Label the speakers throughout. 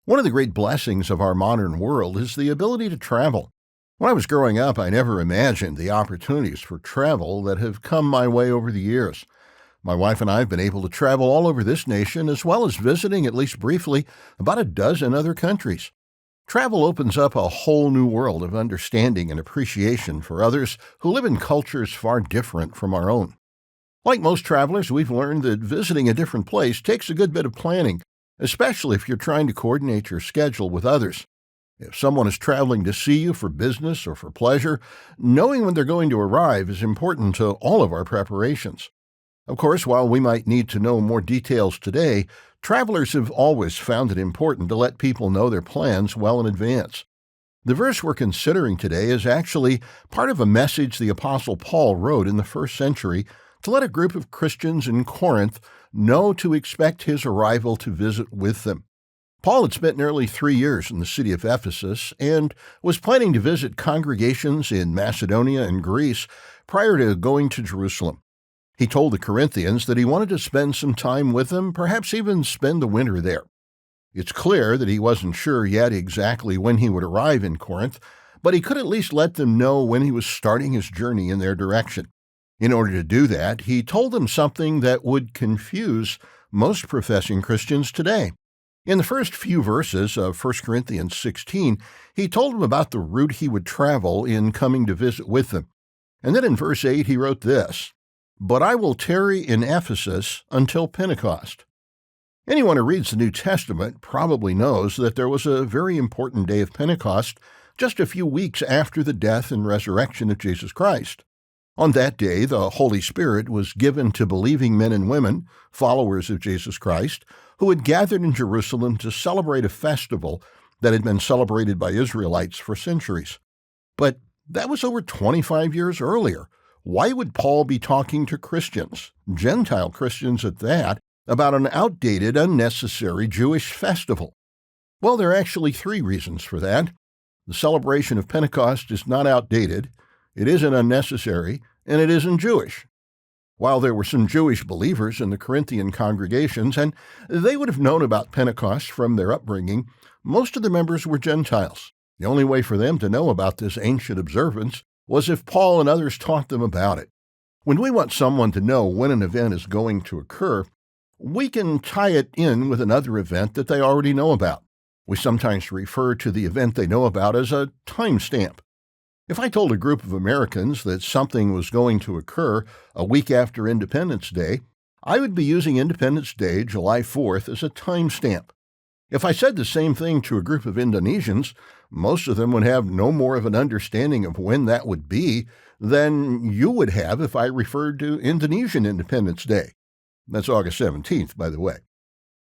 Speaker 1: One of the great blessings of our modern world is the ability to travel. When I was growing up, I never imagined the opportunities for travel that have come my way over the years. My wife and I have been able to travel all over this nation, as well as visiting, at least briefly, about a dozen other countries. Travel opens up a whole new world of understanding and appreciation for others who live in cultures far different from our own. Like most travelers, we've learned that visiting a different place takes a good bit of planning, especially if you're trying to coordinate your schedule with others. If someone is traveling to see you for business or for pleasure, knowing when they're going to arrive is important to all of our preparations. Of course, while we might need to know more details today, travelers have always found it important to let people know their plans well in advance. The verse we're considering today is actually part of a message the Apostle Paul wrote in the first century to let a group of Christians in Corinth know to expect his arrival to visit with them. Paul had spent nearly 3 years in the city of Ephesus and was planning to visit congregations in Macedonia and Greece prior to going to Jerusalem. He told the Corinthians that he wanted to spend some time with them, perhaps even spend the winter there. It's clear that he wasn't sure yet exactly when he would arrive in Corinth, but he could at least let them know when he was starting his journey in their direction. In order to do that, he told them something that would confuse most professing Christians today. In the first few verses of 1 Corinthians 16, he told them about the route he would travel in coming to visit with them. And then in verse 8, he wrote this, "But I will tarry in Ephesus until Pentecost." Anyone who reads the New Testament probably knows that there was a very important day of Pentecost just a few weeks after the death and resurrection of Jesus Christ. On that day, the Holy Spirit was given to believing men and women, followers of Jesus Christ, who had gathered in Jerusalem to celebrate a festival that had been celebrated by Israelites for centuries. But that was over 25 years earlier. Why would Paul be talking to Christians, Gentile Christians at that, about an outdated, unnecessary Jewish festival? Well, there are actually 3 reasons for that. The celebration of Pentecost is not outdated, it isn't unnecessary, and it isn't Jewish. While there were some Jewish believers in the Corinthian congregations, and they would have known about Pentecost from their upbringing, most of the members were Gentiles. The only way for them to know about this ancient observance was if Paul and others taught them about it. When we want someone to know when an event is going to occur, we can tie it in with another event that they already know about. We sometimes refer to the event they know about as a timestamp. If I told a group of Americans that something was going to occur a week after Independence Day, I would be using Independence Day, July 4th, as a timestamp. If I said the same thing to a group of Indonesians, most of them would have no more of an understanding of when that would be than you would have if I referred to Indonesian Independence Day. That's August 17th, by the way.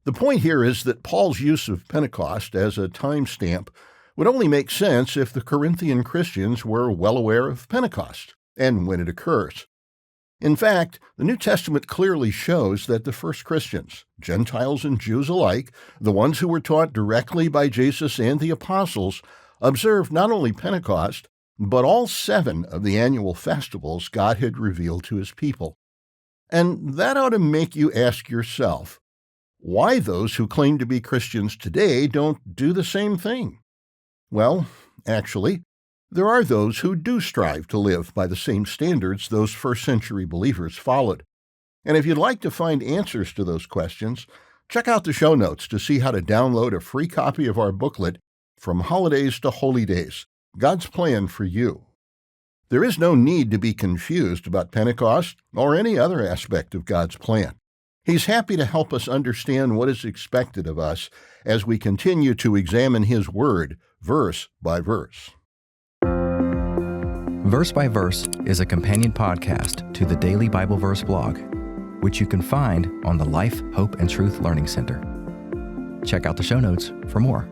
Speaker 1: The point here is that Paul's use of Pentecost as a timestamp would only make sense if the Corinthian Christians were well aware of Pentecost and when it occurs. In fact, the New Testament clearly shows that the first Christians, Gentiles and Jews alike, the ones who were taught directly by Jesus and the apostles, observed not only Pentecost, but all 7 of the annual festivals God had revealed to his people. And that ought to make you ask yourself, why those who claim to be Christians today don't do the same thing? Well, actually, there are those who do strive to live by the same standards those first-century believers followed. And if you'd like to find answers to those questions, check out the show notes to see how to download a free copy of our booklet, From Holidays to Holy Days, God's Plan for You. There is no need to be confused about Pentecost or any other aspect of God's plan. He's happy to help us understand what is expected of us as we continue to examine His Word, verse by verse.
Speaker 2: Verse by Verse is a companion podcast to the Daily Bible Verse blog, which you can find on the Life, Hope, and Truth Learning Center. Check out the show notes for more.